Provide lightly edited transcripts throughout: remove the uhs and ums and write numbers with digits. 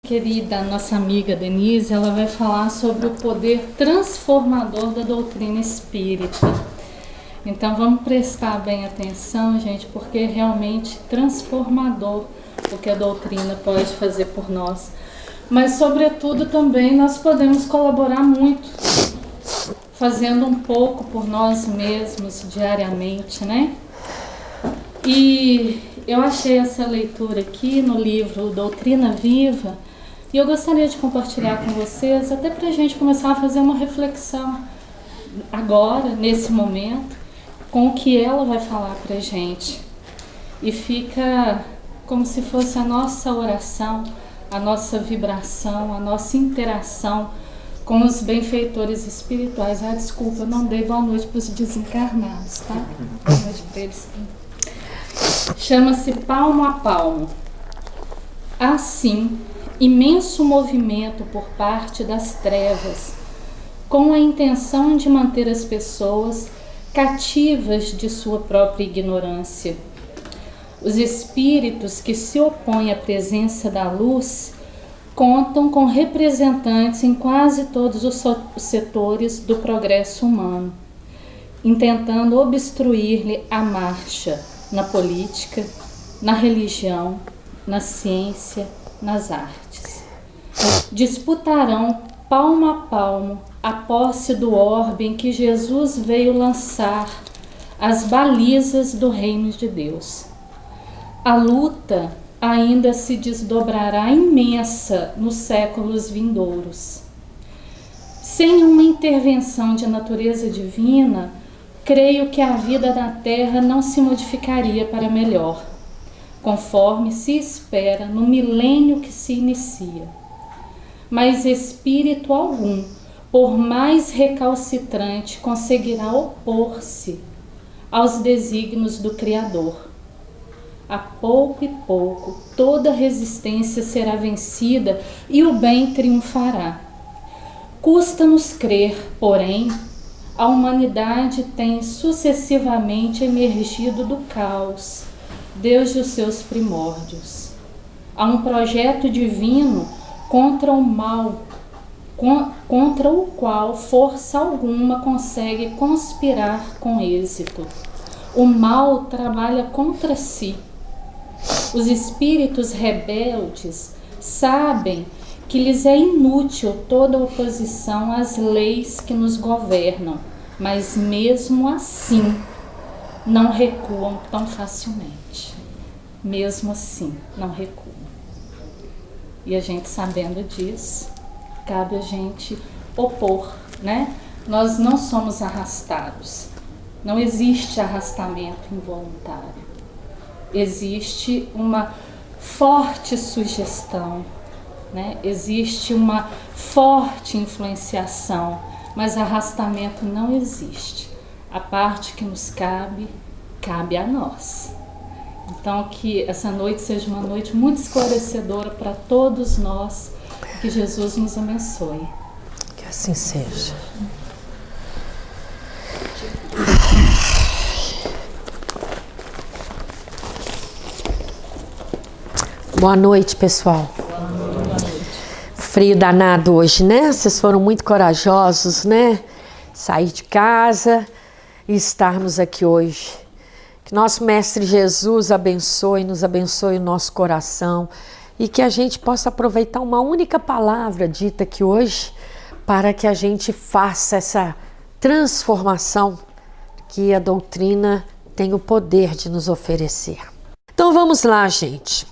Querida, nossa amiga Denise, ela vai falar sobre o poder transformador da doutrina espírita. Então vamos prestar bem atenção, gente, porque é realmente transformador o que a doutrina pode fazer por nós. Mas sobretudo também nós podemos colaborar muito, fazendo um pouco por nós mesmos diariamente, né? E eu achei essa leitura aqui no livro Doutrina Viva, e eu gostaria de compartilhar com vocês, até para a gente começar a fazer uma reflexão agora, nesse momento, com o que ela vai falar para a gente. E fica como se fosse a nossa oração, a nossa vibração, a nossa interação com os benfeitores espirituais. Desculpa, eu não dei boa noite para os desencarnados, tá? Boa noite para eles. Chama-se Palmo a Palmo. Assim, imenso movimento por parte das trevas, com a intenção de manter as pessoas cativas de sua própria ignorância. Os espíritos que se opõem à presença da luz contam com representantes em quase todos os setores do progresso humano, intentando obstruir-lhe a marcha na política, na religião, na ciência, nas artes. Disputarão palmo a palmo a posse do orbe em que Jesus veio lançar as balizas do reino de Deus. A luta ainda se desdobrará imensa nos séculos vindouros. Sem uma intervenção de natureza divina, creio que a vida na Terra não se modificaria para melhor, conforme se espera no milênio que se inicia. Mas espírito algum, por mais recalcitrante, conseguirá opor-se aos desígnios do Criador. A pouco e pouco, toda resistência será vencida e o bem triunfará. Custa-nos crer, porém, a humanidade tem sucessivamente emergido do caos, desde os seus primórdios. Há um projeto divino contra o mal, contra o qual força alguma consegue conspirar com êxito. O mal trabalha contra si. Os espíritos rebeldes sabem que lhes é inútil toda oposição às leis que nos governam, mas mesmo assim não recuam tão facilmente. Mesmo assim, não recuam. E a gente sabendo disso, cabe a gente opor, né? Nós não somos arrastados. Não existe arrastamento involuntário. Existe uma forte sugestão, né? Existe uma forte influenciação, mas arrastamento não existe. A parte que nos cabe, cabe a nós. Então, que essa noite seja uma noite muito esclarecedora para todos nós. Que Jesus nos abençoe. Que assim seja. Boa noite, pessoal. Boa noite. Frio danado hoje, né? Vocês foram muito corajosos, né? Sair de casa e estarmos aqui hoje. Que nosso Mestre Jesus nos abençoe o nosso coração e que a gente possa aproveitar uma única palavra dita aqui hoje para que a gente faça essa transformação que a doutrina tem o poder de nos oferecer. Então vamos lá, gente.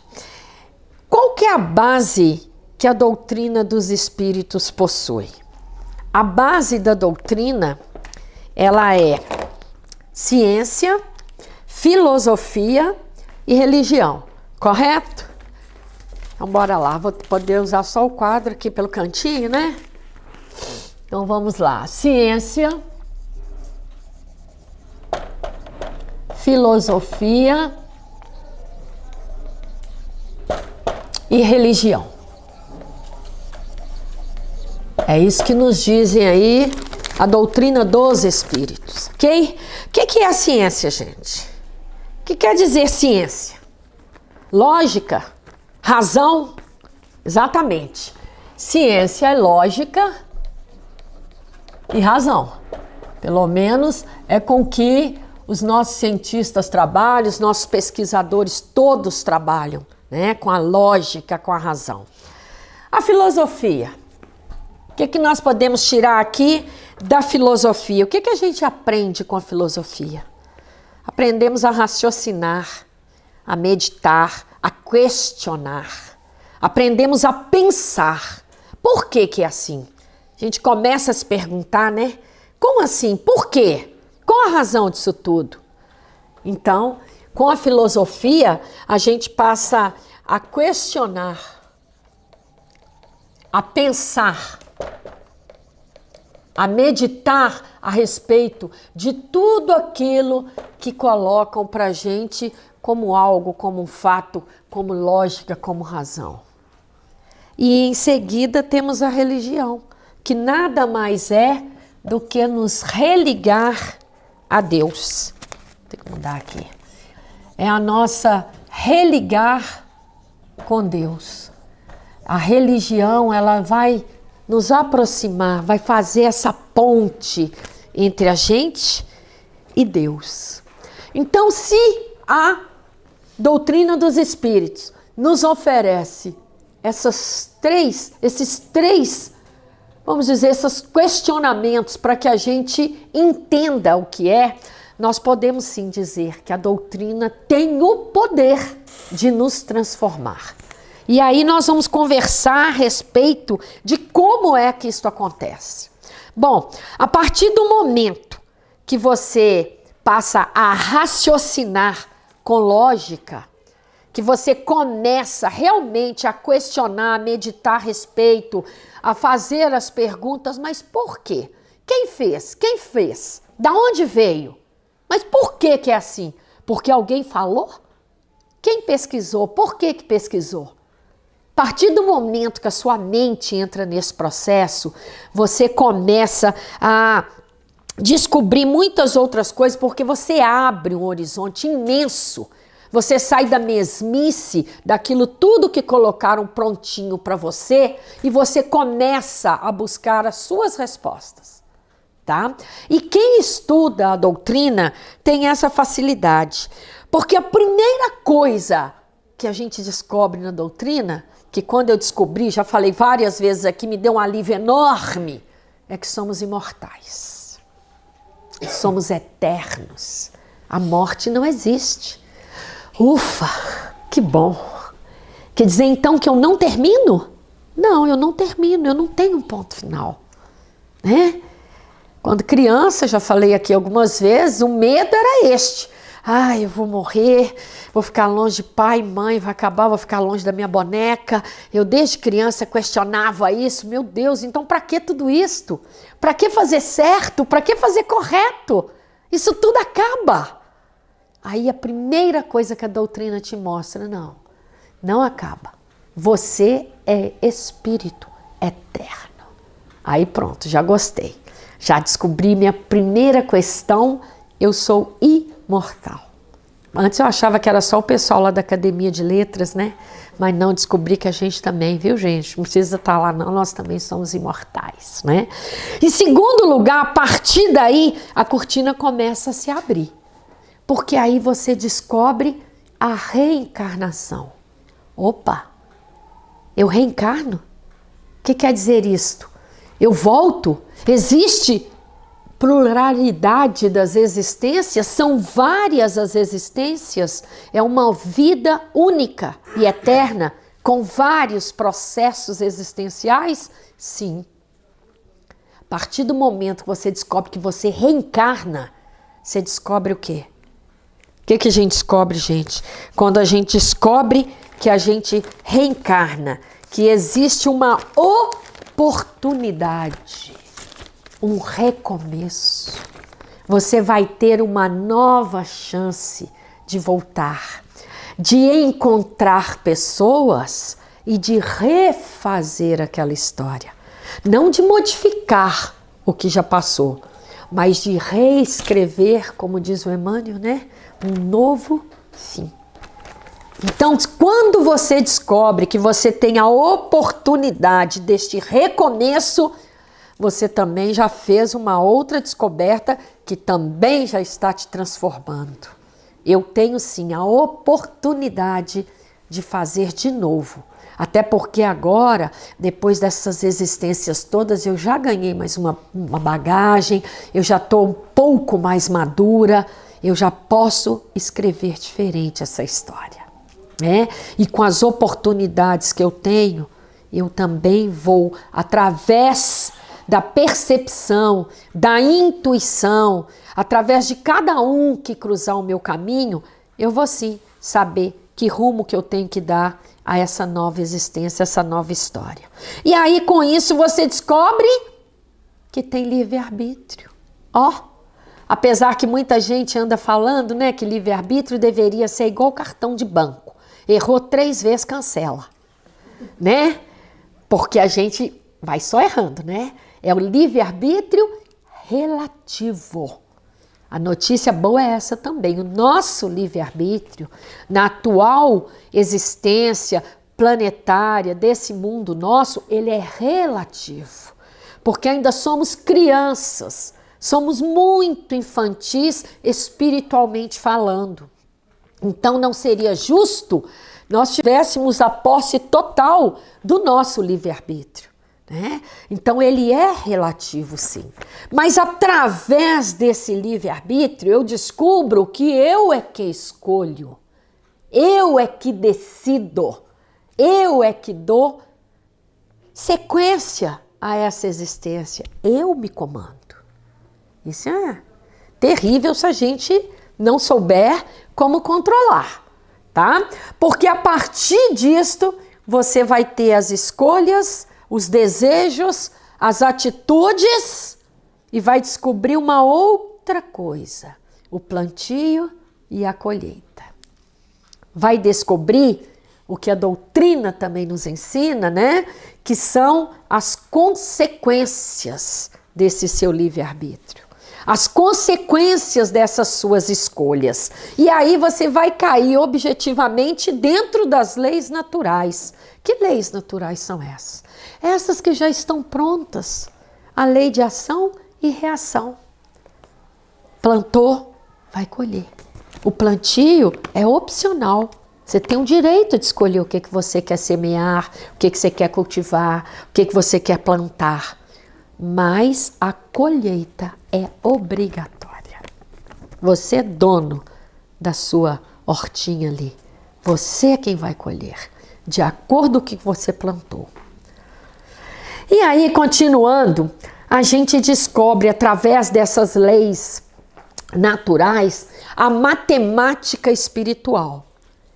Qual que é a base que a doutrina dos espíritos possui? A base da doutrina, ela é ciência, filosofia e religião, correto? Então bora lá, vou poder usar só o quadro aqui pelo cantinho, né? Então vamos lá, ciência, filosofia e religião. É isso que nos dizem aí a doutrina dos espíritos, ok? O que é a ciência, gente? O que quer dizer ciência? Lógica? Razão? Exatamente. Ciência é lógica e razão. Pelo menos é com que os nossos cientistas trabalham, os nossos pesquisadores todos trabalham, né? Com a lógica, com a razão. A filosofia. O que nós podemos tirar aqui da filosofia? O que a gente aprende com a filosofia? Aprendemos a raciocinar, a meditar, a questionar. Aprendemos a pensar. Por que é assim? A gente começa a se perguntar, né? Como assim? Por quê? Qual a razão disso tudo? Então, com a filosofia, a gente passa a questionar, a pensar, a meditar a respeito de tudo aquilo que colocam para a gente como algo, como um fato, como lógica, como razão. E em seguida temos a religião, que nada mais é do que nos religar a Deus. Tem que mudar aqui. É a nossa religar com Deus. A religião, ela vai nos aproximar, vai fazer essa ponte entre a gente e Deus. Então, se a doutrina dos Espíritos nos oferece esses três, vamos dizer, esses questionamentos para que a gente entenda o que é, nós podemos sim dizer que a doutrina tem o poder de nos transformar. E aí nós vamos conversar a respeito de como é que isso acontece. Bom, a partir do momento que você passa a raciocinar com lógica, que você começa realmente a questionar, a meditar a respeito, a fazer as perguntas, mas por quê? Quem fez? Quem fez? Da onde veio? Mas por que é assim? Porque alguém falou? Quem pesquisou? Por que pesquisou? A partir do momento que a sua mente entra nesse processo, você começa a descobrir muitas outras coisas, porque você abre um horizonte imenso. Você sai da mesmice, daquilo tudo que colocaram prontinho para você, e você começa a buscar as suas respostas, tá? E quem estuda a doutrina tem essa facilidade, porque a primeira coisa que a gente descobre na doutrina, que quando eu descobri, já falei várias vezes aqui, me deu um alívio enorme, é que somos imortais. Somos eternos. A morte não existe. Ufa, que bom. Quer dizer então que eu não termino? Não, eu não termino, eu não tenho um ponto final, né? Quando criança, já falei aqui algumas vezes, o medo era este. Ai, eu vou morrer, vou ficar longe de pai e mãe, vai acabar, vou ficar longe da minha boneca. Eu desde criança questionava isso. Meu Deus, então para que tudo isto? Para que fazer certo? Para que fazer correto? Isso tudo acaba. Aí a primeira coisa que a doutrina te mostra, não acaba. Você é espírito eterno. Aí pronto, já gostei. Já descobri minha primeira questão, eu sou imortal. Antes eu achava que era só o pessoal lá da Academia de Letras, né? Mas não, descobri que a gente também, viu gente? Não precisa estar lá não, nós também somos imortais, né? Em segundo lugar, a partir daí, a cortina começa a se abrir. Porque aí você descobre a reencarnação. Opa, eu reencarno? O que quer dizer isto? Eu volto? Existe pluralidade das existências? São várias as existências? É uma vida única e eterna, com vários processos existenciais? Sim. A partir do momento que você descobre que você reencarna, você descobre o quê? O que a gente descobre, gente? Quando a gente descobre que a gente reencarna, que existe uma oportunidade, um recomeço. Você vai ter uma nova chance de voltar, de encontrar pessoas e de refazer aquela história. Não de modificar o que já passou, mas de reescrever, como diz o Emmanuel, né? Um novo fim. Então, quando você descobre que você tem a oportunidade deste recomeço, você também já fez uma outra descoberta que também já está te transformando. Eu tenho sim a oportunidade de fazer de novo. Até porque agora, depois dessas existências todas, eu já ganhei mais uma bagagem, eu já estou um pouco mais madura, eu já posso escrever diferente essa história. E com as oportunidades que eu tenho, eu também vou, através da percepção, da intuição, através de cada um que cruzar o meu caminho, eu vou sim saber que rumo que eu tenho que dar a essa nova existência, essa nova história. E aí com isso você descobre que tem livre-arbítrio. Apesar que muita gente anda falando, né, que livre-arbítrio deveria ser igual cartão de banco. Errou 3 vezes, cancela, né? Porque a gente vai só errando, né? É o livre-arbítrio relativo. A notícia boa é essa também. O nosso livre-arbítrio, na atual existência planetária desse mundo nosso, ele é relativo. Porque ainda somos crianças, somos muito infantis espiritualmente falando. Então não seria justo nós tivéssemos a posse total do nosso livre-arbítrio, né? Então ele é relativo, sim. Mas através desse livre-arbítrio eu descubro que eu é que escolho, eu é que decido, eu é que dou sequência a essa existência, eu me comando. Isso é terrível se a gente não souber como controlar, tá? Porque a partir disto você vai ter as escolhas, os desejos, as atitudes e vai descobrir uma outra coisa, o plantio e a colheita. Vai descobrir o que a doutrina também nos ensina, né? Que são as consequências desse seu livre-arbítrio. As consequências dessas suas escolhas. E aí você vai cair objetivamente dentro das leis naturais. Que leis naturais são essas? Essas que já estão prontas. A lei de ação e reação. Plantou, vai colher. O plantio é opcional. Você tem o direito de escolher o que você quer semear, o que você quer cultivar, o que você quer plantar. Mas a colheita é obrigatória. Você é dono da sua hortinha ali. Você é quem vai colher, de acordo com o que você plantou. E aí, continuando, a gente descobre, através dessas leis naturais, a matemática espiritual,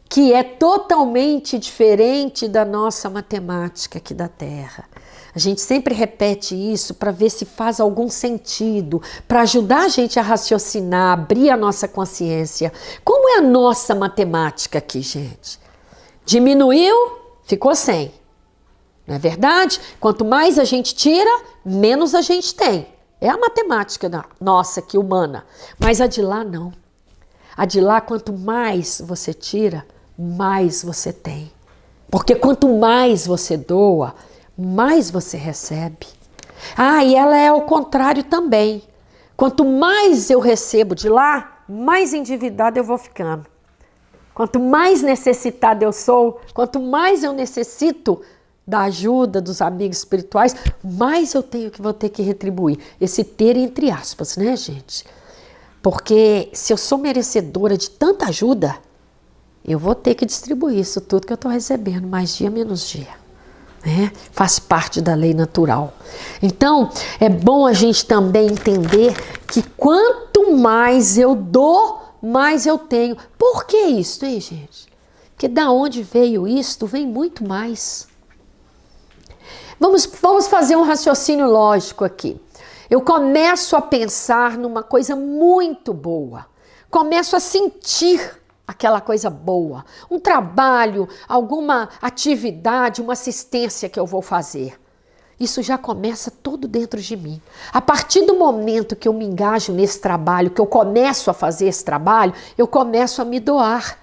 que é totalmente diferente da nossa matemática aqui da Terra. A gente sempre repete isso para ver se faz algum sentido, para ajudar a gente a raciocinar, abrir a nossa consciência. Como é a nossa matemática aqui, gente? Diminuiu, ficou 100. Não é verdade? Quanto mais a gente tira, menos a gente tem. É a matemática nossa aqui, humana. Mas a de lá não. A de lá, quanto mais você tira, mais você tem. Porque quanto mais você doa, mais você recebe. E ela é ao contrário também. Quanto mais eu recebo de lá, mais endividada eu vou ficando. Quanto mais necessitada eu sou, quanto mais eu necessito da ajuda dos amigos espirituais, mais eu vou ter que retribuir. Esse ter entre aspas, né, gente? Porque se eu sou merecedora de tanta ajuda, eu vou ter que distribuir isso tudo que eu estou recebendo, mais dia menos dia. Faz parte da lei natural. Então, é bom a gente também entender que quanto mais eu dou, mais eu tenho. Por que isso, hein, gente? Porque da onde veio isto, vem muito mais. Vamos fazer um raciocínio lógico aqui. Eu começo a pensar numa coisa muito boa. Começo a sentir aquela coisa boa, um trabalho, alguma atividade, uma assistência que eu vou fazer. Isso já começa todo dentro de mim. A partir do momento que eu me engajo nesse trabalho, que eu começo a fazer esse trabalho, eu começo a me doar.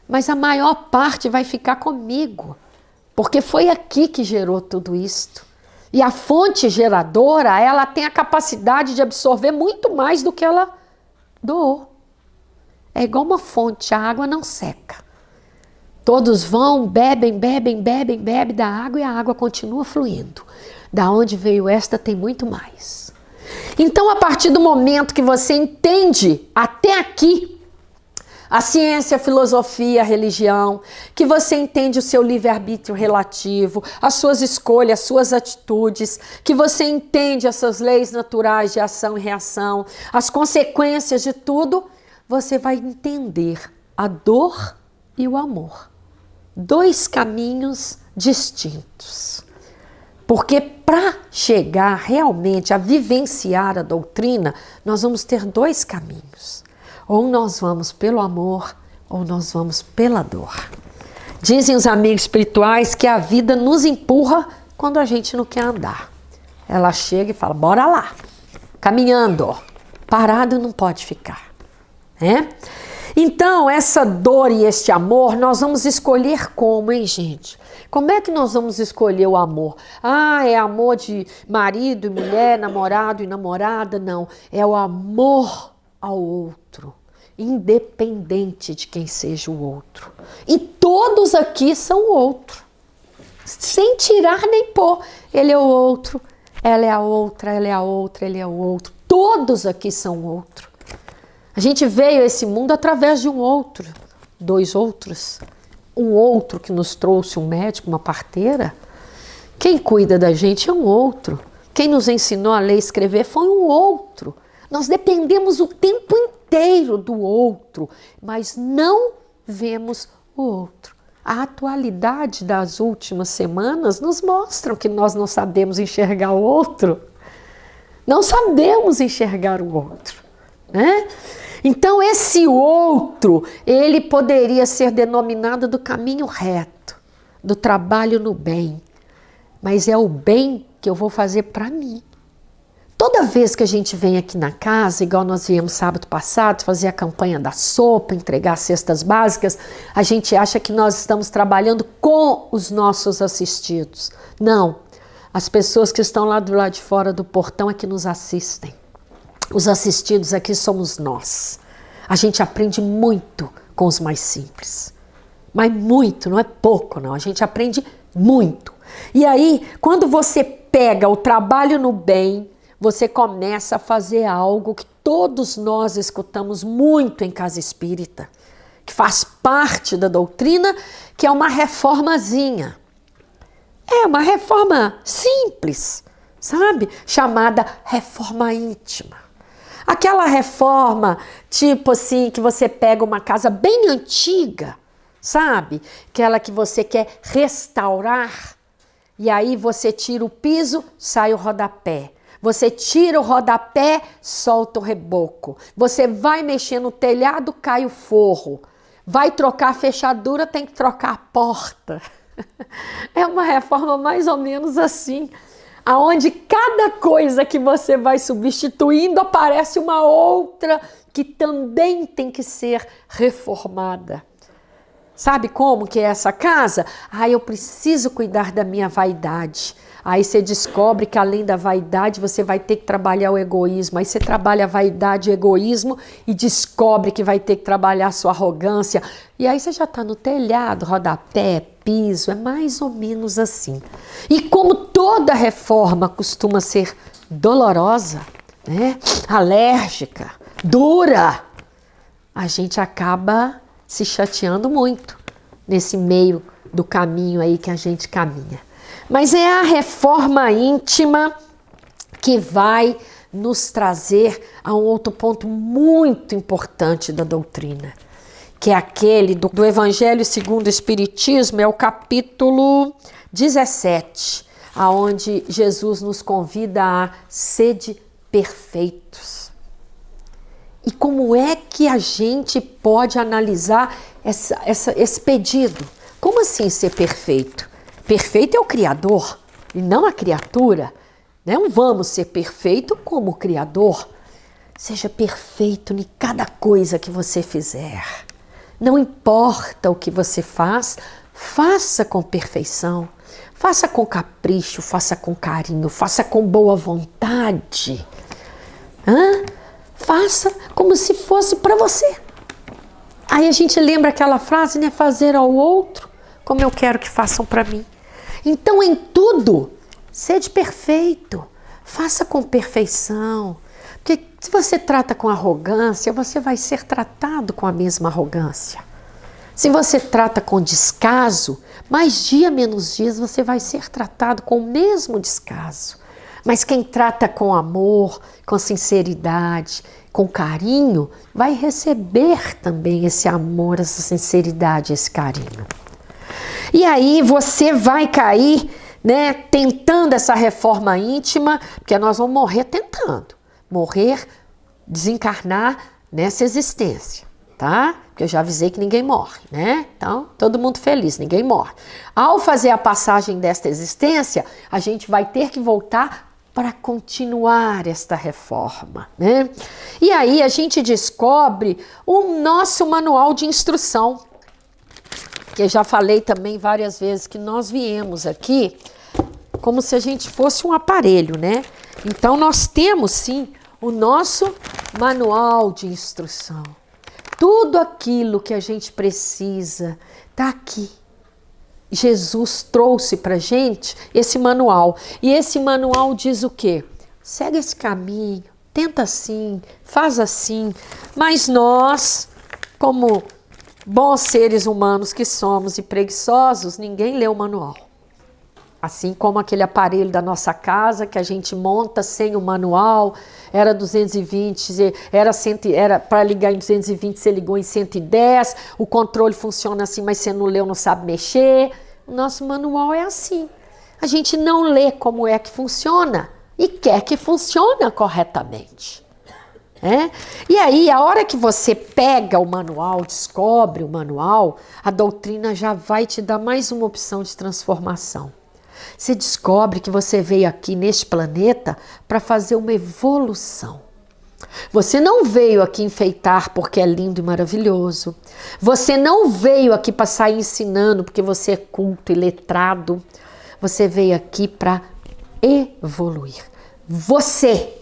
mas a maior parte vai ficar comigo, porque foi aqui que gerou tudo isto. E a fonte geradora, ela tem a capacidade de absorver muito mais do que ela doou. É igual uma fonte, a água não seca. Todos vão, bebem da água e a água continua fluindo. Da onde veio esta tem muito mais. Então, a partir do momento que você entende até aqui a ciência, a filosofia, a religião, que você entende o seu livre-arbítrio relativo, as suas escolhas, as suas atitudes, que você entende essas leis naturais de ação e reação, as consequências de tudo, você vai entender a dor e o amor. Dois caminhos distintos. Porque para chegar realmente a vivenciar a doutrina, nós vamos ter dois caminhos. Ou nós vamos pelo amor, ou nós vamos pela dor. Dizem os amigos espirituais que a vida nos empurra quando a gente não quer andar. Ela chega e fala, bora lá, caminhando, parado não pode ficar. Né? Então, essa dor e este amor, nós vamos escolher como, hein, gente? Como é que nós vamos escolher o amor? Ah, é amor de marido e mulher, namorado e namorada? Não, é o amor ao outro, independente de quem seja o outro. E todos aqui são o outro, sem tirar nem pôr. Ele é o outro, ela é a outra, ela é a outra, ele é o outro. Todos aqui são o outro. A gente veio a esse mundo através de um outro, dois outros. Um outro que nos trouxe um médico, uma parteira. Quem cuida da gente é um outro. Quem nos ensinou a ler e escrever foi um outro. Nós dependemos o tempo inteiro do outro, mas não vemos o outro. A atualidade das últimas semanas nos mostra que nós não sabemos enxergar o outro. Não sabemos enxergar o outro, né? Então esse outro, ele poderia ser denominado do caminho reto, do trabalho no bem. Mas é o bem que eu vou fazer para mim. Toda vez que a gente vem aqui na casa, igual nós viemos sábado passado, fazer a campanha da sopa, entregar cestas básicas, a gente acha que nós estamos trabalhando com os nossos assistidos. Não, as pessoas que estão lá do lado de fora do portão é que nos assistem. Os assistidos aqui somos nós. A gente aprende muito com os mais simples. Mas muito, não é pouco não, a gente aprende muito. E aí, quando você pega o trabalho no bem, você começa a fazer algo que todos nós escutamos muito em casa espírita, que faz parte da doutrina, que é uma reformazinha. É uma reforma simples, sabe? Chamada reforma íntima. Aquela reforma, tipo assim, que você pega uma casa bem antiga, sabe? Aquela que você quer restaurar, e aí você tira o piso, sai o rodapé. Você tira o rodapé, solta o reboco. Você vai mexer no telhado, cai o forro. Vai trocar a fechadura, tem que trocar a porta. É uma reforma mais ou menos assim, aonde cada coisa que você vai substituindo aparece uma outra que também tem que ser reformada. Sabe como que é essa casa? Eu preciso cuidar da minha vaidade. Aí você descobre que além da vaidade você vai ter que trabalhar o egoísmo. Aí você trabalha a vaidade e o egoísmo e descobre que vai ter que trabalhar a sua arrogância. E aí você já está no telhado, rodapé, piso, é mais ou menos assim. E como toda reforma costuma ser dolorosa, né? Alérgica, dura, a gente acaba se chateando muito nesse meio do caminho aí que a gente caminha. Mas é a reforma íntima que vai nos trazer a um outro ponto muito importante da doutrina, que é aquele do Evangelho segundo o Espiritismo, é o capítulo 17, aonde Jesus nos convida a sede perfeitos. E como é que a gente pode analisar esse pedido? Como assim ser perfeito? Perfeito é o Criador e não a criatura. Não vamos ser perfeito como o Criador. Seja perfeito em cada coisa que você fizer. Não importa o que você faz, faça com perfeição, faça com capricho, faça com carinho, faça com boa vontade. Faça como se fosse para você. Aí a gente lembra aquela frase, né? Fazer ao outro como eu quero que façam para mim. Então, em tudo, sede perfeito, faça com perfeição. Porque se você trata com arrogância, você vai ser tratado com a mesma arrogância. Se você trata com descaso, mais dia menos dias você vai ser tratado com o mesmo descaso. Mas quem trata com amor, com sinceridade, com carinho, vai receber também esse amor, essa sinceridade, esse carinho. E aí você vai cair, né, tentando essa reforma íntima, porque nós vamos morrer tentando. Morrer, desencarnar nessa existência, tá? Porque eu já avisei que ninguém morre, né? Então, todo mundo feliz, ninguém morre. Ao fazer a passagem desta existência, a gente vai ter que voltar para continuar esta reforma, né? E aí a gente descobre o nosso manual de instrução, que eu já falei também várias vezes, que nós viemos aqui como se a gente fosse um aparelho, né? Então nós temos sim o nosso manual de instrução. Tudo aquilo que a gente precisa está aqui. Jesus trouxe para a gente esse manual. E esse manual diz o quê? Segue esse caminho, tenta assim, faz assim. Mas nós, como bons seres humanos que somos e preguiçosos, ninguém lê o manual. Assim como aquele aparelho da nossa casa que a gente monta sem o manual, era 220, era para ligar em 220, você ligou em 110, o controle funciona assim, mas você não leu, não sabe mexer. O nosso manual é assim. A gente não lê como é que funciona e quer que funcione corretamente. E aí, a hora que você pega o manual, descobre o manual, a doutrina já vai te dar mais uma opção de transformação. Você descobre que você veio aqui neste planeta para fazer uma evolução. Você não veio aqui enfeitar porque é lindo e maravilhoso. Você não veio aqui para sair ensinando porque você é culto e letrado. Você veio aqui para evoluir. Você.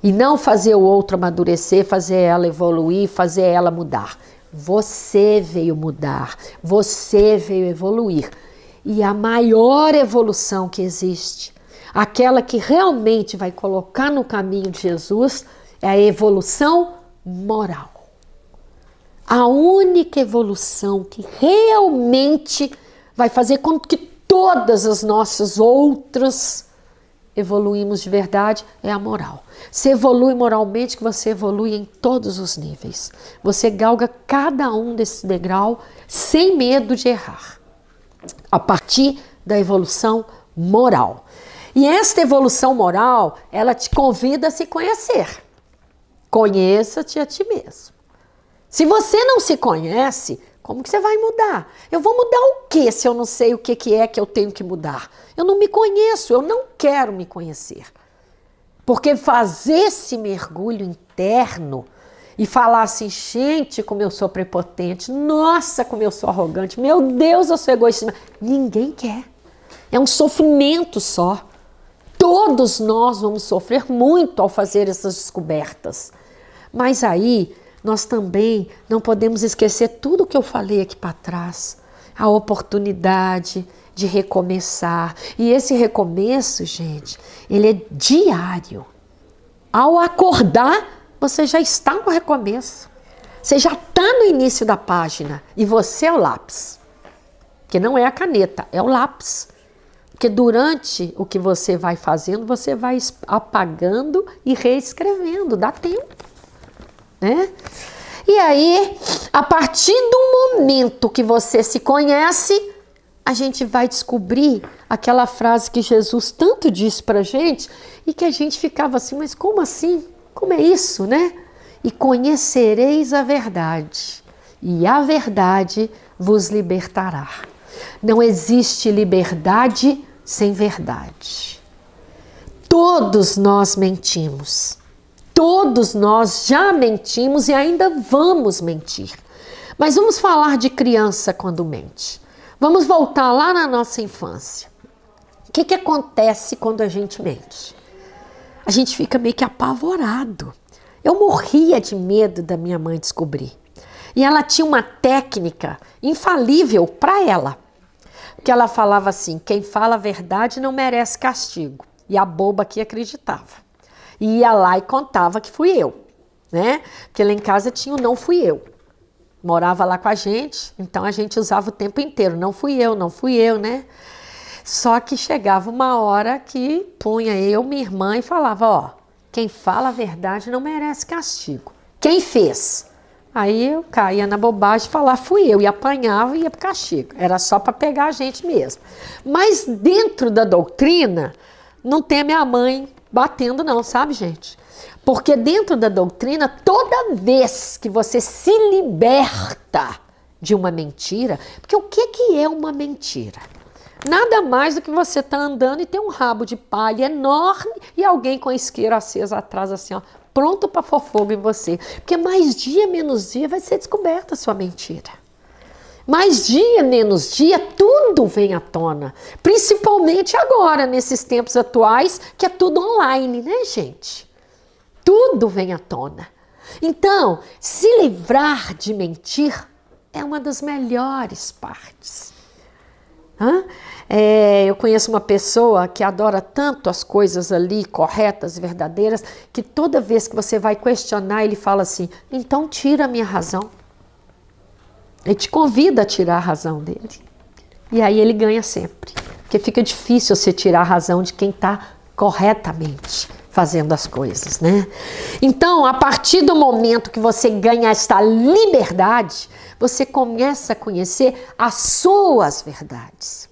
E não fazer o outro amadurecer, fazer ela evoluir, fazer ela mudar. Você veio mudar. Você veio evoluir. E a maior evolução que existe, aquela que realmente vai colocar no caminho de Jesus, é a evolução moral. A única evolução que realmente vai fazer com que todas as nossas outras evoluímos de verdade é a moral. Você evolui moralmente, que você evolui em todos os níveis. Você galga cada um desses degraus sem medo de errar. A partir da evolução moral. E esta evolução moral, ela te convida a se conhecer. Conheça-te a ti mesmo. Se você não se conhece, como que você vai mudar? Eu vou mudar o quê se eu não sei o que é que eu tenho que mudar? Eu não me conheço, eu não quero me conhecer. Porque fazer esse mergulho interno e falar assim, gente, como eu sou prepotente, nossa, como eu sou arrogante, meu Deus, eu sou egoísta. Ninguém quer. É um sofrimento só. Todos nós vamos sofrer muito ao fazer essas descobertas. Mas aí, nós também não podemos esquecer tudo que eu falei aqui para trás. A oportunidade de recomeçar. E esse recomeço, gente, ele é diário. Ao acordar, você já está no recomeço. Você já está no início da página. E você é o lápis. Porque não é a caneta, é o lápis. Porque durante o que você vai fazendo, você vai apagando e reescrevendo. Dá tempo. Né? E aí, a partir do momento que você se conhece, a gente vai descobrir aquela frase que Jesus tanto disse pra gente e que a gente ficava assim, mas como assim? Como é isso, né? E conhecereis a verdade, e a verdade vos libertará. Não existe liberdade sem verdade. Todos nós mentimos. Todos nós já mentimos e ainda vamos mentir. Mas vamos falar de criança quando mente. Vamos voltar lá na nossa infância. O que acontece quando a gente mente? A gente fica meio que apavorado. Eu morria de medo da minha mãe descobrir. E ela tinha uma técnica infalível para ela. Porque ela falava assim, quem fala a verdade não merece castigo. E a boba que acreditava. E ia lá e contava que fui eu, né? Porque lá em casa tinha o não fui eu. Morava lá com a gente, então a gente usava o tempo inteiro, não fui eu, né? Só que chegava uma hora que punha eu, minha irmã, e falava, ó, quem fala a verdade não merece castigo. Quem fez? Aí eu caía na bobagem de falar, fui eu, e apanhava e ia pro castigo. Era só para pegar a gente mesmo. Mas dentro da doutrina, não tem a minha mãe batendo não, sabe, gente? Porque dentro da doutrina, toda vez que você se liberta de uma mentira, porque o que é uma mentira? Nada mais do que você tá andando e tem um rabo de palha enorme e alguém com a isqueira acesa atrás assim, ó, pronto para pôr fogo em você. Porque mais dia, menos dia vai ser descoberta a sua mentira. Mais dia, menos dia, tudo vem à tona. Principalmente agora, nesses tempos atuais, que é tudo online, né, gente? Tudo vem à tona. Então, se livrar de mentir é uma das melhores partes. Eu conheço uma pessoa que adora tanto as coisas ali corretas, verdadeiras, que toda vez que você vai questionar, ele fala assim, então tira a minha razão. Ele te convida a tirar a razão dele. E aí ele ganha sempre. Porque fica difícil você tirar a razão de quem está corretamente fazendo as coisas, né? Então, a partir do momento que você ganha esta liberdade, você começa a conhecer as suas verdades.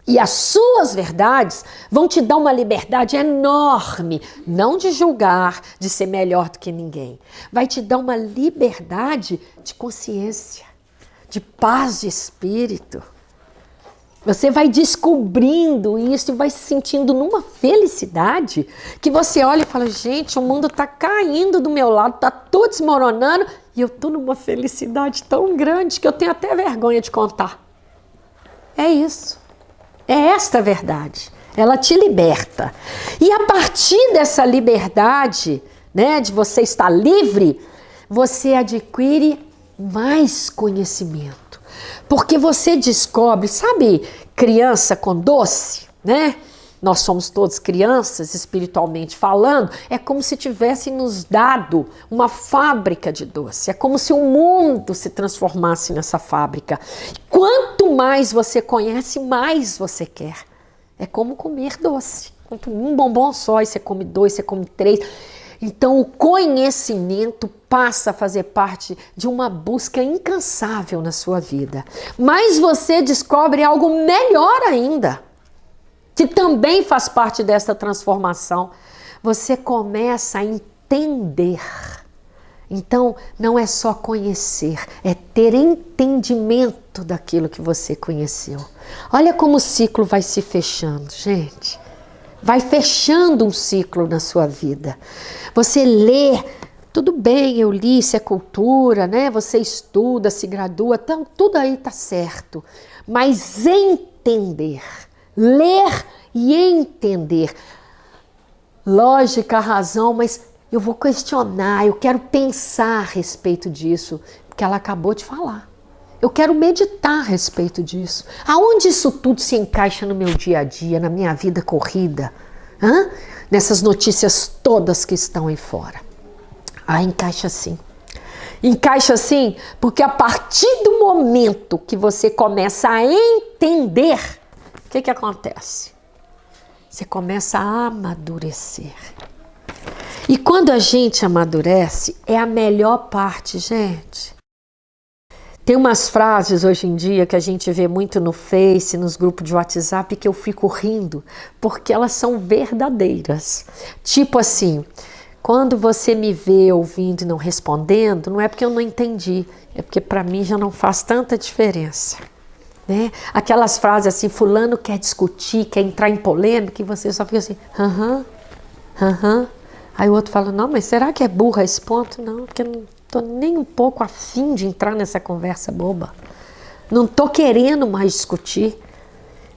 E as suas verdades vão te dar uma liberdade enorme, não de julgar, de ser melhor do que ninguém. Vai te dar uma liberdade de consciência, de paz de espírito. Você vai descobrindo isso e vai se sentindo numa felicidade que você olha e fala, gente, o mundo está caindo do meu lado, está tudo desmoronando e eu estou numa felicidade tão grande que eu tenho até vergonha de contar. É isso. É esta a verdade. Ela te liberta. E a partir dessa liberdade, né, de você estar livre, você adquire mais conhecimento. Porque você descobre, sabe, criança com doce, né? Nós somos todos crianças, espiritualmente falando, é como se tivesse nos dado uma fábrica de doce. É como se o mundo se transformasse nessa fábrica. Quanto mais você conhece, mais você quer. É como comer doce. Um bombom só, e você come 2, você come 3. Então, o conhecimento passa a fazer parte de uma busca incansável na sua vida. Mas você descobre algo melhor ainda, que também faz parte dessa transformação. Você começa a entender. Então, não é só conhecer, é ter entendimento daquilo que você conheceu. Olha como o ciclo vai se fechando, gente. Vai fechando um ciclo na sua vida. Você lê, tudo bem, eu li, isso é cultura, né? Você estuda, se gradua, então, tudo aí tá certo. Mas entender, ler e entender. Lógica, razão, mas eu vou questionar, eu quero pensar a respeito disso, porque ela acabou de falar. Eu quero meditar a respeito disso. Aonde isso tudo se encaixa no meu dia a dia, na minha vida corrida? Nessas notícias todas que estão aí fora. Encaixa sim. Encaixa sim, porque a partir do momento que você começa a entender, o que acontece? Você começa a amadurecer. E quando a gente amadurece, é a melhor parte, gente. Tem umas frases hoje em dia que a gente vê muito no Face, nos grupos de WhatsApp, que eu fico rindo, porque elas são verdadeiras. Tipo assim, quando você me vê ouvindo e não respondendo, não é porque eu não entendi, é porque para mim já não faz tanta diferença. Né? Aquelas frases assim, fulano quer discutir, quer entrar em polêmica, e você só fica assim, Aí o outro fala, não, mas será que é burra a esse ponto? Não, porque eu não estou nem um pouco afim de entrar nessa conversa boba. Não estou querendo mais discutir.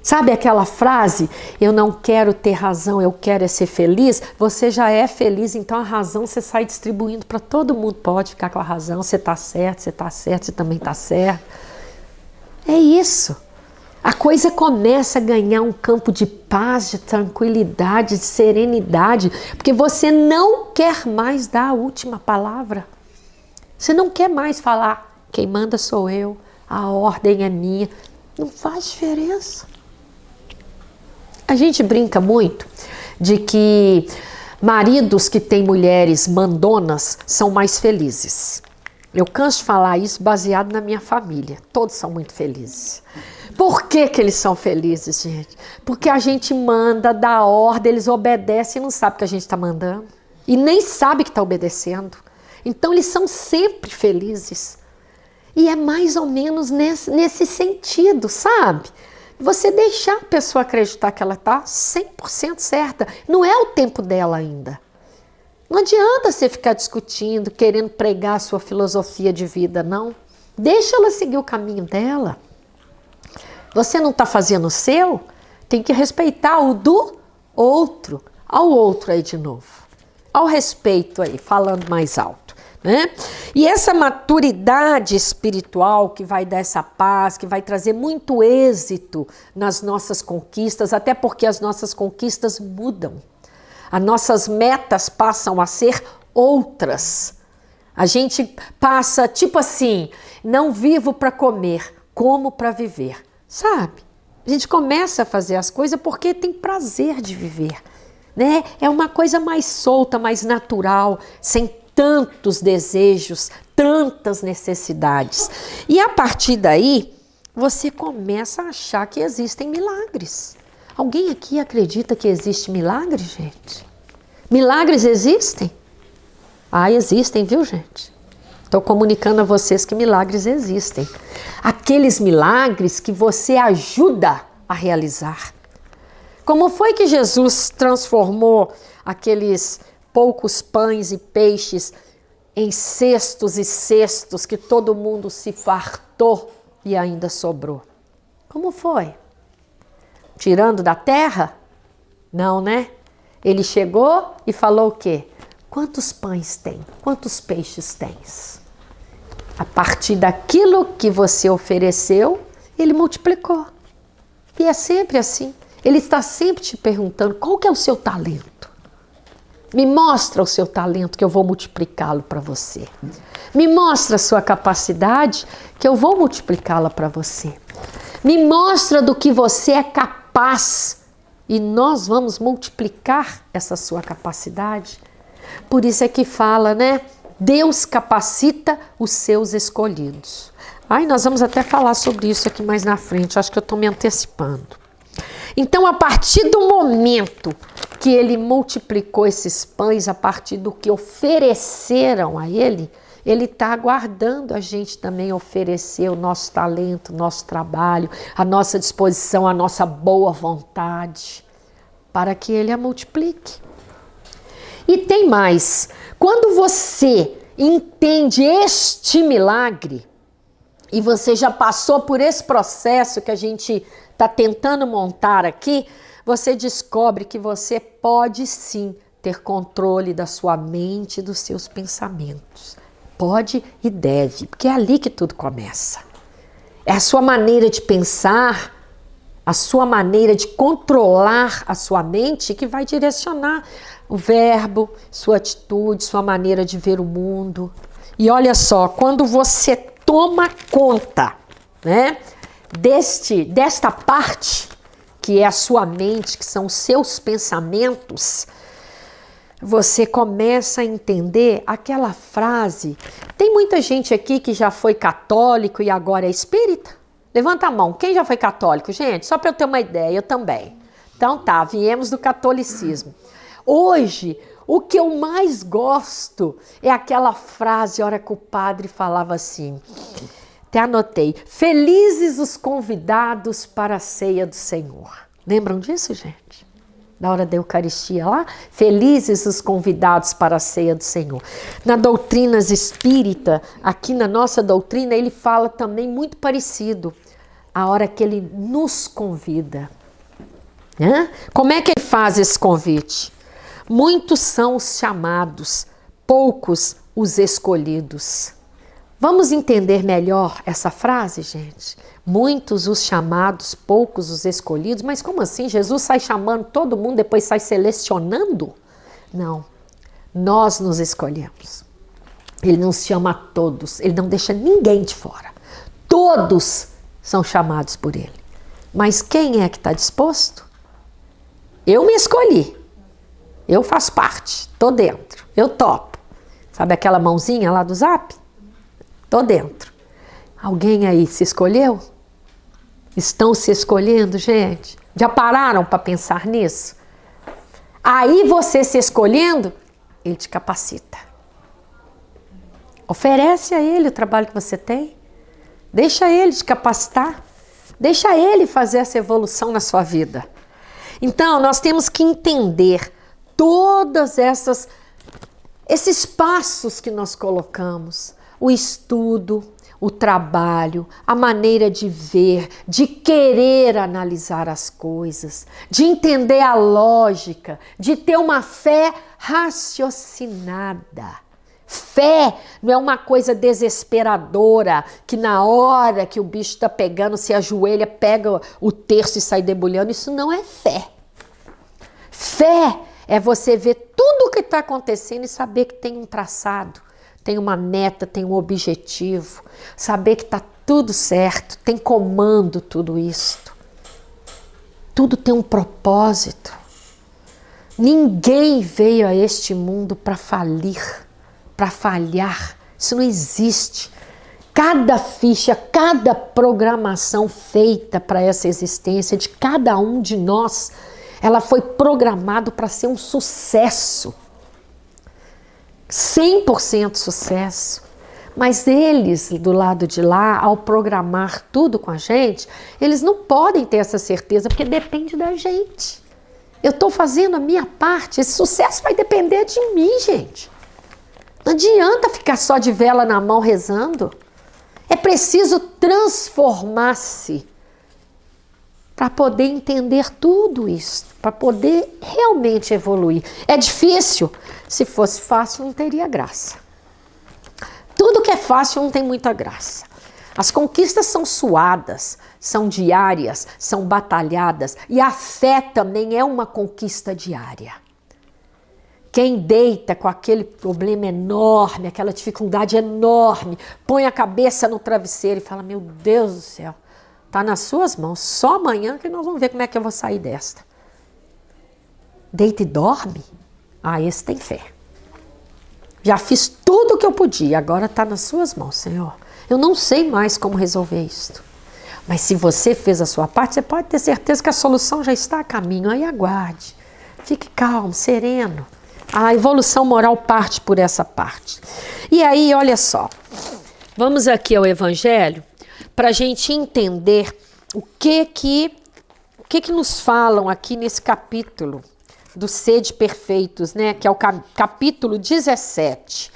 Sabe aquela frase, eu não quero ter razão, eu quero é ser feliz? Você já é feliz, então a razão você sai distribuindo para todo mundo. Pode ficar com a razão, você está certo, você também está certo. É isso. A coisa começa a ganhar um campo de paz, de tranquilidade, de serenidade, porque você não quer mais dar a última palavra. Você não quer mais falar, quem manda sou eu, a ordem é minha. Não faz diferença. A gente brinca muito de que maridos que têm mulheres mandonas são mais felizes. Eu canso de falar isso baseado na minha família. Todos são muito felizes. Por que que eles são felizes, gente? Porque a gente manda, dá ordem, eles obedecem e não sabem que a gente está mandando. E nem sabe que está obedecendo. Então eles são sempre felizes. E é mais ou menos nesse sentido, sabe? Você deixar a pessoa acreditar que ela está 100% certa. Não é o tempo dela ainda. Não adianta você ficar discutindo, querendo pregar a sua filosofia de vida, não. Deixa ela seguir o caminho dela. Você não está fazendo o seu, tem que respeitar o do outro. Ao outro aí de novo. Ao respeito aí, falando mais alto. Né? E essa maturidade espiritual que vai dar essa paz, que vai trazer muito êxito nas nossas conquistas, até porque as nossas conquistas mudam. As nossas metas passam a ser outras. A gente passa, tipo assim, não vivo para comer, como para viver. Sabe? A gente começa a fazer as coisas porque tem prazer de viver. Né? É uma coisa mais solta, mais natural, sem tantos desejos, tantas necessidades. E a partir daí, você começa a achar que existem milagres. Alguém aqui acredita que existe milagre, gente? Milagres existem? Ah, existem, viu, gente? Estou comunicando a vocês que milagres existem. Aqueles milagres que você ajuda a realizar. Como foi que Jesus transformou aqueles poucos pães e peixes em cestos e cestos que todo mundo se fartou e ainda sobrou? Como foi? Tirando da terra? Não, né? Ele chegou e falou o quê? Quantos pães tem? Quantos peixes tens? A partir daquilo que você ofereceu, ele multiplicou. E é sempre assim. Ele está sempre te perguntando qual que é o seu talento. Me mostra o seu talento que eu vou multiplicá-lo para você. Me mostra a sua capacidade que eu vou multiplicá-la para você. Me mostra do que você é capaz e nós vamos multiplicar essa sua capacidade. Por isso é que fala, né? Deus capacita os seus escolhidos. Nós vamos até falar sobre isso aqui mais na frente. Acho que eu estou me antecipando. Então, a partir do momento que ele multiplicou esses pães, a partir do que ofereceram a ele está aguardando a gente também oferecer o nosso talento, o nosso trabalho, a nossa disposição, a nossa boa vontade, para que ele a multiplique. E tem mais, quando você entende este milagre, e você já passou por esse processo que a gente está tentando montar aqui, você descobre que você pode sim ter controle da sua mente e dos seus pensamentos. Pode e deve, porque é ali que tudo começa. É a sua maneira de pensar, a sua maneira de controlar a sua mente que vai direcionar o verbo, sua atitude, sua maneira de ver o mundo. E olha só, quando você toma conta, né, desta parte que é a sua mente, que são os seus pensamentos, você começa a entender aquela frase. Tem muita gente aqui que já foi católico e agora é espírita? Levanta a mão, quem já foi católico? Gente, só para eu ter uma ideia, eu também. Então tá, viemos do catolicismo. Hoje, o que eu mais gosto é aquela frase, a hora que o padre falava assim, até anotei, felizes os convidados para a ceia do Senhor. Lembram disso, gente? da hora da Eucaristia lá, felizes os convidados para a ceia do Senhor. Na doutrina espírita, aqui na nossa doutrina, ele fala também muito parecido, a hora que ele nos convida. Né? Como é que ele faz esse convite? Muitos são os chamados, poucos os escolhidos. Vamos entender melhor essa frase, gente? Muitos os chamados, poucos os escolhidos. Mas como assim? Jesus sai chamando todo mundo, depois sai selecionando? Não. Nós nos escolhemos. Ele não chama a todos. Ele não deixa ninguém de fora. Todos são chamados por ele. Mas quem é que está disposto? Eu me escolhi. Eu faço parte. Estou dentro. Eu topo. Sabe aquela mãozinha lá do Zap? Estou dentro. Alguém aí se escolheu? Estão se escolhendo, gente? Já pararam para pensar nisso? Aí você se escolhendo, ele te capacita. Oferece a ele o trabalho que você tem. Deixa ele te capacitar. Deixa ele fazer essa evolução na sua vida. Então, nós temos que entender todas esses passos que nós colocamos. O estudo, o trabalho, a maneira de ver, de querer analisar as coisas, de entender a lógica, de ter uma fé raciocinada. Fé não é uma coisa desesperadora, que na hora que o bicho está pegando, se ajoelha, pega o terço e sai debulhando. Isso não é fé. Fé é você ver tudo o que está acontecendo e saber que tem um traçado, tem uma meta, tem um objetivo. Saber que está tudo certo, tem comando tudo isso. Tudo tem um propósito. Ninguém veio a este mundo para falir, para falhar. Isso não existe. Cada ficha, cada programação feita para essa existência de cada um de nós, ela foi programada para ser um sucesso. 100% sucesso. Mas eles, do lado de lá, ao programar tudo com a gente, eles não podem ter essa certeza, porque depende da gente. Eu estou fazendo a minha parte, esse sucesso vai depender de mim, gente. Não adianta ficar só de vela na mão rezando. É preciso transformar-se para poder entender tudo isso, para poder realmente evoluir. É difícil? Se fosse fácil, não teria graça. Tudo que é fácil não tem muita graça. As conquistas são suadas, são diárias, são batalhadas, e a fé também é uma conquista diária. Quem deita com aquele problema enorme, aquela dificuldade enorme, põe a cabeça no travesseiro e fala: meu Deus do céu, está nas suas mãos, só amanhã que nós vamos ver como é que eu vou sair desta. Deita e dorme? Ah, esse tem fé. Já fiz tudo o que eu podia, agora está nas suas mãos, Senhor. Eu não sei mais como resolver isso. Mas se você fez a sua parte, você pode ter certeza que a solução já está a caminho. Aí aguarde. Fique calmo, sereno. A evolução moral parte por essa parte. E aí, olha só. Vamos aqui ao Evangelho para a gente entender o que nos falam aqui nesse capítulo do Sede Perfeitos, né? Que é o capítulo 17.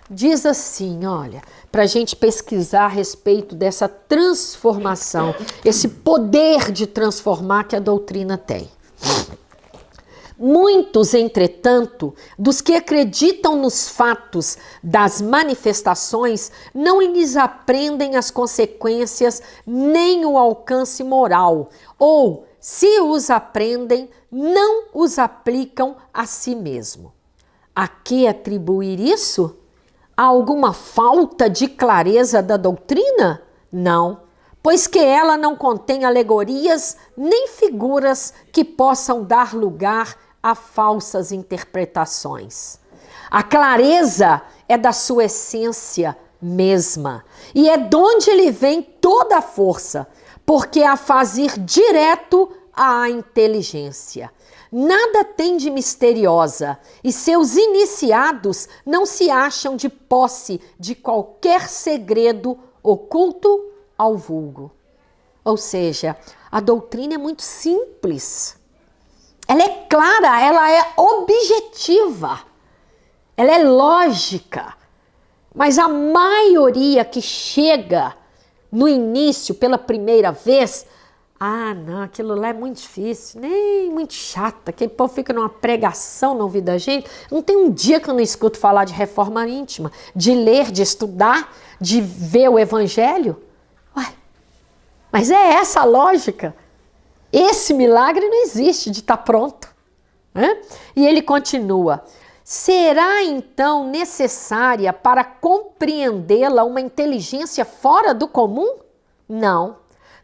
Diz assim, olha, para a gente pesquisar a respeito dessa transformação, esse poder de transformar que a doutrina tem. Muitos, entretanto, dos que acreditam nos fatos das manifestações, não lhes aprendem as consequências nem o alcance moral, ou, se os aprendem, não os aplicam a si mesmo. A que atribuir isso? A alguma falta de clareza da doutrina? Não, pois que ela não contém alegorias nem figuras que possam dar lugar a falsas interpretações. A clareza é da sua essência mesma, e é de onde lhe vem toda a força, porque a faz ir direto à inteligência. Nada tem de misteriosa, e seus iniciados não se acham de posse de qualquer segredo oculto ao vulgo. Ou seja, a doutrina é muito simples. ela é clara, ela é objetiva, ela é lógica. Mas a maioria que chega no início pela primeira vez, não, aquilo lá é muito difícil, nem muito chato, aquele povo fica numa pregação no ouvido da gente. Não tem um dia que eu não escuto falar de reforma íntima, de ler, de estudar, de ver o evangelho. Ué, mas é essa a lógica. Esse milagre não existe de estar pronto. Né? E ele continua: será então necessária para compreendê-la uma inteligência fora do comum? Não.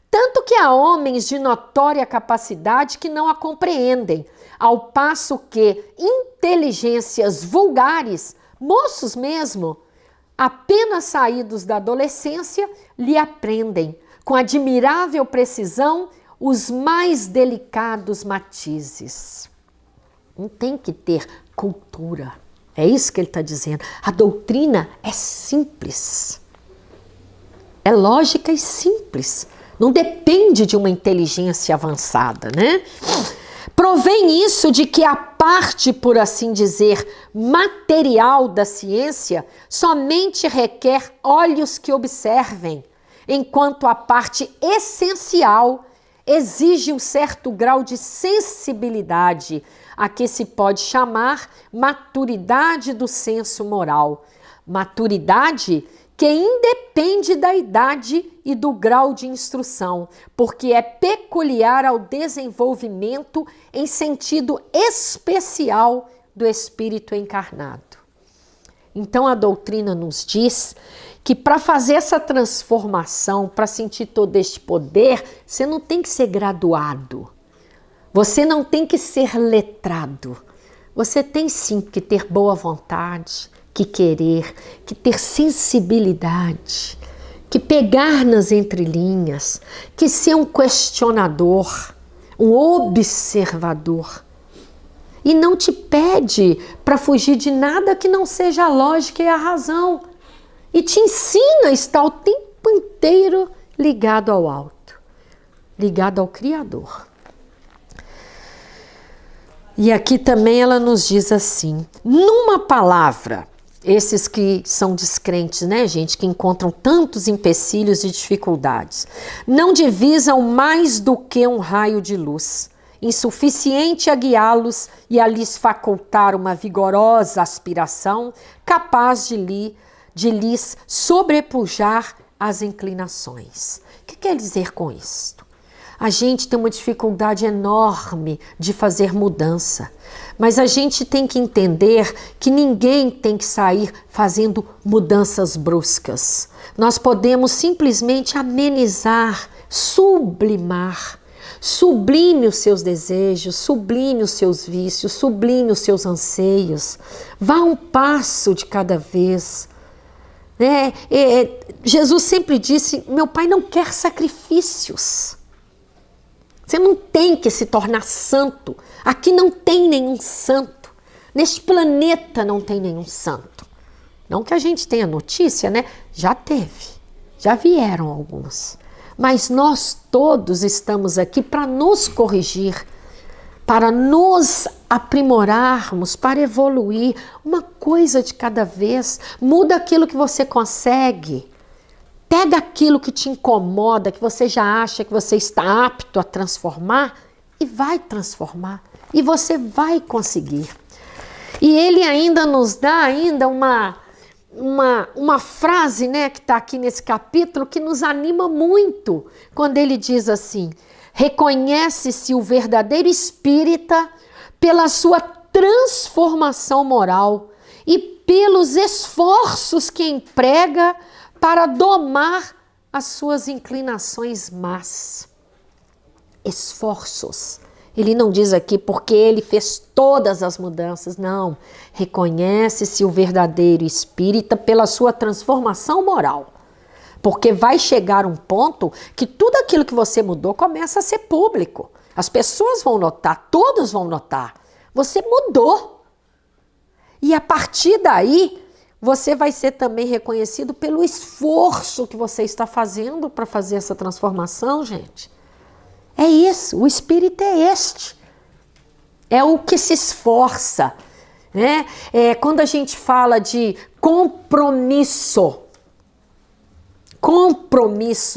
Tanto que há homens de notória capacidade que não a compreendem, ao passo que inteligências vulgares, moços mesmo, apenas saídos da adolescência, lhe aprendem, com admirável precisão, os mais delicados matizes. Não tem que ter cultura. É isso que ele está dizendo. A doutrina é simples. É lógica e simples. Não depende de uma inteligência avançada, né? Provém isso de que a parte, por assim dizer, material da ciência somente requer olhos que observem, enquanto a parte essencial exige um certo grau de sensibilidade, a que se pode chamar maturidade do senso moral. Maturidade que independe da idade e do grau de instrução, porque é peculiar ao desenvolvimento em sentido especial do espírito encarnado. Então a doutrina nos diz que para fazer essa transformação, para sentir todo este poder, você não tem que ser graduado, você não tem que ser letrado, você tem sim que ter boa vontade, que querer, que ter sensibilidade, que pegar nas entrelinhas, que ser um questionador, um observador. E não te pede para fugir de nada que não seja a lógica e a razão. E te ensina a estar o tempo inteiro ligado ao alto, ligado ao Criador. E aqui também ela nos diz assim, numa palavra, esses que são descrentes, né, gente, que encontram tantos empecilhos e dificuldades, não divisam mais do que um raio de luz, insuficiente a guiá-los e a lhes facultar uma vigorosa aspiração, capaz de lhes sobrepujar as inclinações. O que quer dizer com isto? A gente tem uma dificuldade enorme de fazer mudança, mas a gente tem que entender que ninguém tem que sair fazendo mudanças bruscas. Nós podemos simplesmente amenizar, sublimar. Sublime os seus desejos, sublime os seus vícios, sublime os seus anseios. Vá um passo de cada vez. Jesus sempre disse, meu Pai não quer sacrifícios. Você não tem que se tornar santo. Aqui não tem nenhum santo. Neste planeta não tem nenhum santo. Não que a gente tenha notícia, né? Já teve. Já vieram alguns. Mas nós todos estamos aqui para nos corrigir, para nos aprimorarmos, para evoluir. Uma coisa de cada vez. Muda aquilo que você consegue. Pega aquilo que te incomoda, que você já acha que você está apto a transformar e vai transformar. E você vai conseguir. E ele ainda nos dá ainda uma frase, né, que está aqui nesse capítulo que nos anima muito. Quando ele diz assim, reconhece-se o verdadeiro espírita pela sua transformação moral e pelos esforços que emprega para domar as suas inclinações más. Esforços. Ele não diz aqui porque ele fez todas as mudanças, não. Reconhece-se o verdadeiro espírita pela sua transformação moral. Porque vai chegar um ponto que tudo aquilo que você mudou começa a ser público. As pessoas vão notar, todos vão notar. Você mudou. E a partir daí, você vai ser também reconhecido pelo esforço que você está fazendo para fazer essa transformação, gente. É isso, o espírito é este. é o que se esforça, né? Quando a gente fala de compromisso,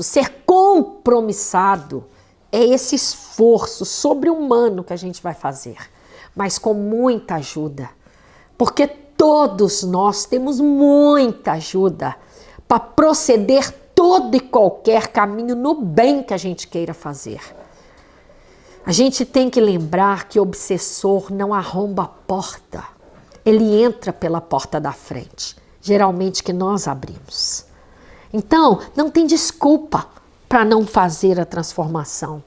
ser compromissado, é esse esforço sobre-humano que a gente vai fazer, mas com muita ajuda, porque todos nós temos muita ajuda para proceder todo e qualquer caminho no bem que a gente queira fazer. A gente tem que lembrar que o obsessor não arromba a porta, ele entra pela porta da frente, geralmente que nós abrimos. Então, não tem desculpa para não fazer a transformação,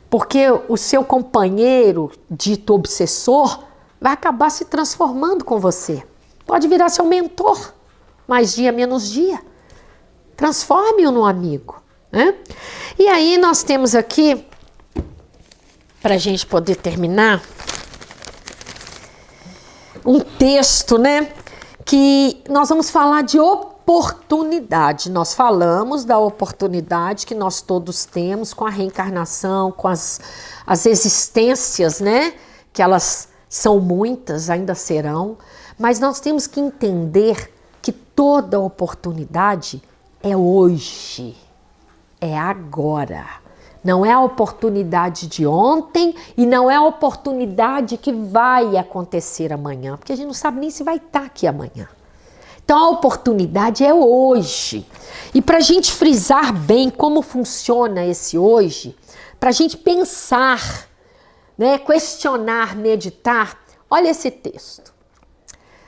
porque o seu companheiro, dito obsessor, vai acabar se transformando com você. Pode virar seu mentor, mais dia, menos dia. Transforme-o num amigo, né? E aí nós temos aqui, para a gente poder terminar, um texto, né? Que nós vamos falar de oportunidade. Nós falamos da oportunidade que nós todos temos com a reencarnação, com as existências, né? Que elas são muitas, ainda serão. Mas nós temos que entender que toda oportunidade é hoje, é agora. Não é a oportunidade de ontem e não é a oportunidade que vai acontecer amanhã, porque a gente não sabe nem se vai estar aqui amanhã. Então a oportunidade é hoje. E para a gente frisar bem como funciona esse hoje, para a gente pensar, né, questionar, meditar, olha esse texto.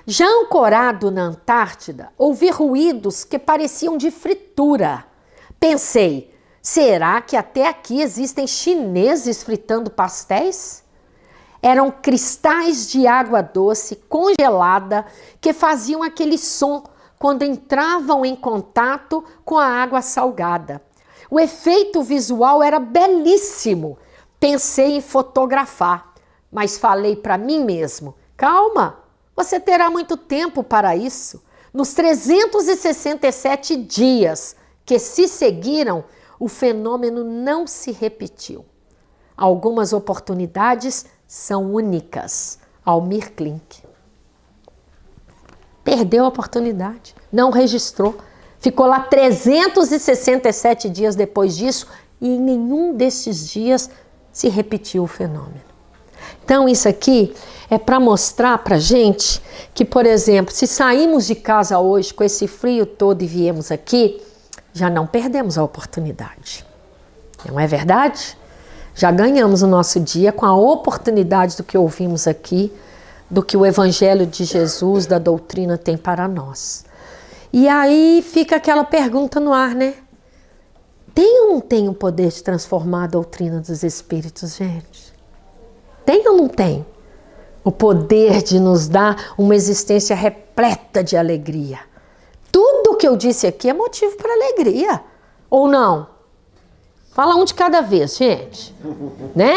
Já ancorado na Antártida, ouvi ruídos que pareciam de fritura. Pensei, será que até aqui existem chineses fritando pastéis? Eram cristais de água doce congelada que faziam aquele som quando entravam em contato com a água salgada. O efeito visual era belíssimo. Pensei em fotografar, mas falei para mim mesmo, calma, você terá muito tempo para isso. Nos 367 dias que se seguiram, o fenômeno não se repetiu. Algumas oportunidades são únicas. Almir Klink. Perdeu a oportunidade, não registrou. Ficou lá 367 dias depois disso e em nenhum desses dias se repetiu o fenômeno. Então isso aqui é para mostrar para a gente que, por exemplo, se saímos de casa hoje com esse frio todo e viemos aqui, já não perdemos a oportunidade. Não é verdade? Já ganhamos o nosso dia com a oportunidade do que ouvimos aqui, do que o Evangelho de Jesus, da doutrina tem para nós. E aí fica aquela pergunta no ar, né? Tem ou não tem o poder de transformar a doutrina dos Espíritos, gente? Tem ou não tem? O poder de nos dar uma existência repleta de alegria. Tudo que eu disse aqui é motivo para alegria, ou não? Fala um de cada vez, gente. Né?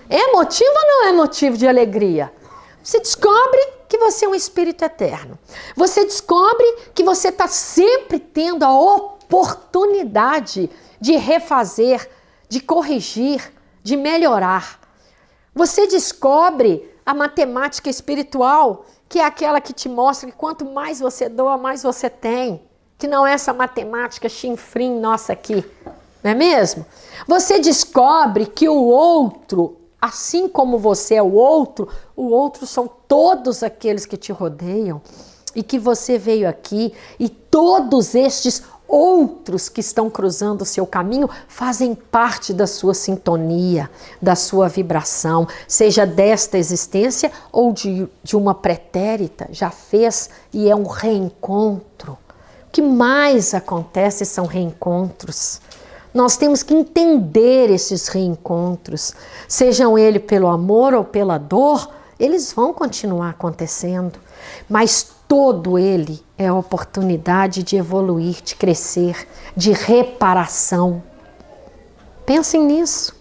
É motivo ou não é motivo de alegria? Você descobre que você é um espírito eterno. Você descobre que você está sempre tendo a oportunidade de refazer, de corrigir, de melhorar. Você descobre a matemática espiritual, que é aquela que te mostra que quanto mais você doa, mais você tem. Que não é essa matemática chinfrim nossa aqui. Não é mesmo? Você descobre que o outro, assim como você é o outro são todos aqueles que te rodeiam e que você veio aqui e todos estes outros que estão cruzando o seu caminho fazem parte da sua sintonia, da sua vibração, seja desta existência ou de uma pretérita, já fez e é um reencontro. O que mais acontece são reencontros. Nós temos que entender esses reencontros, sejam eles pelo amor ou pela dor, eles vão continuar acontecendo, mas todo ele é a oportunidade de evoluir, de crescer, de reparação. Pensem nisso.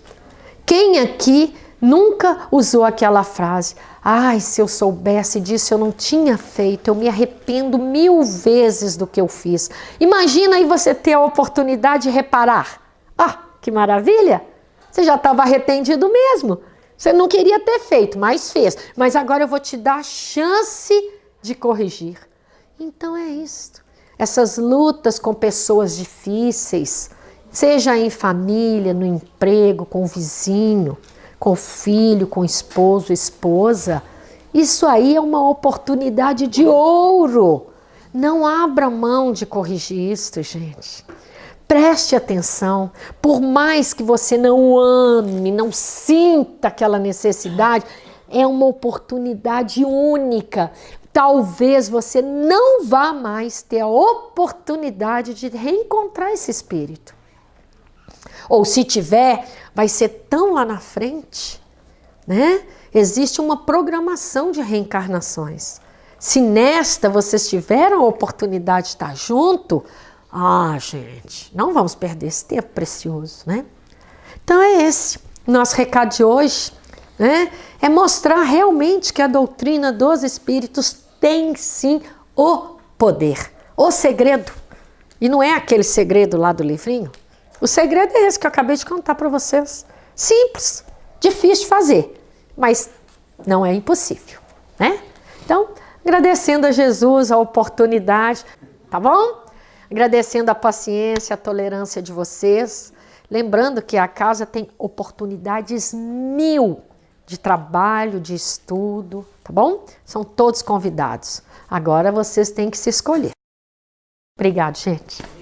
Quem aqui nunca usou aquela frase, ai, se eu soubesse disso eu não tinha feito, eu me arrependo 1000 vezes do que eu fiz. Imagina aí você ter a oportunidade de reparar. Ah, que maravilha! Você já estava arrependido mesmo. Você não queria ter feito, mas fez. Mas agora eu vou te dar a chance de corrigir. Então é isso. Essas lutas com pessoas difíceis, seja em família, no emprego, com o vizinho, com o filho, com o esposo, esposa, isso aí é uma oportunidade de ouro. Não abra mão de corrigir isso, gente. Preste atenção. Por mais que você não ame, não sinta aquela necessidade, é uma oportunidade única. Talvez você não vá mais ter a oportunidade de reencontrar esse espírito. Ou se tiver, vai ser tão lá na frente, né? Existe uma programação de reencarnações. Se nesta vocês tiveram a oportunidade de estar junto, gente, não vamos perder esse tempo precioso, né? Então é esse nosso recado de hoje, né? É mostrar realmente que a doutrina dos espíritos tem sim o poder, o segredo. E não é aquele segredo lá do livrinho. O segredo é esse que eu acabei de contar para vocês. Simples, difícil de fazer, mas não é impossível, né? Então, agradecendo a Jesus a oportunidade, tá bom? Agradecendo a paciência, a tolerância de vocês. Lembrando que a casa tem oportunidades 1000 de trabalho, de estudo, tá bom? São todos convidados. Agora vocês têm que se escolher. Obrigado, gente.